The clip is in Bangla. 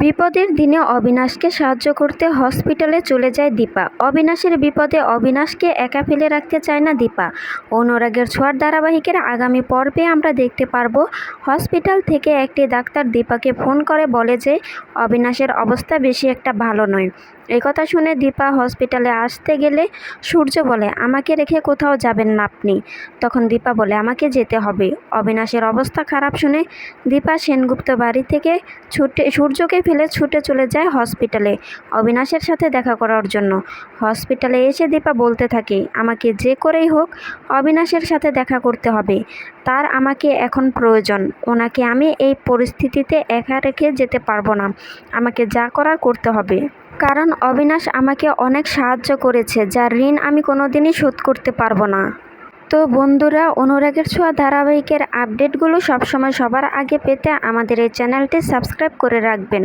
বিপদের দিনে অবিনাশকে সাহায্য করতে হসপিটালে চলে যায় দীপা। অবিনাশের বিপদে অবিনাশকে একা ফেলে রাখতে চায় না দীপা। অনুরাগের ছোঁয়ার ধারাবাহিকের আগামী পর্বে আমরা দেখতে পারবো হসপিটাল থেকে একটি ডাক্তার দীপাকে ফোন করে বলে যে অবিনাশের অবস্থা বেশি একটা ভালো নয়। একথা শুনে দীপা হসপিটালে আসতে গেলে সূর্য বলে, আমাকে রেখে কোথাও যাবেন না আপনি। তখন দীপা বলে, আমাকে যেতে হবে। অবিনাশের অবস্থা খারাপ শুনে দীপা সেনগুপ্ত বাড়ি থেকে সূর্যকে ফেলে ছুটে চলে যায় হসপিটালে অবিনাশের সাথে দেখা করার জন্য। হসপিটালে এসে দীপা বলতে থাকে, আমাকে যে করেই হোক অবিনাশের সাথে দেখা করতে হবে, তার আমাকে এখন প্রয়োজন। ওনাকে আমি এই পরিস্থিতিতে একা রেখে যেতে পারবো না, আমাকে যা করার করতে হবে। কারণ অবিনাশ আমাকে অনেক সাহায্য করেছে, যার ঋণ আমি কোনোদিনই শোধ করতে পারবো না। তো বন্ধুরা, অনুরাগের ছোঁয়া ধারাবাহিকের আপডেটগুলো সবসময় সবার আগে পেতে আমাদের এই চ্যানেলটি সাবস্ক্রাইব করে রাখবেন।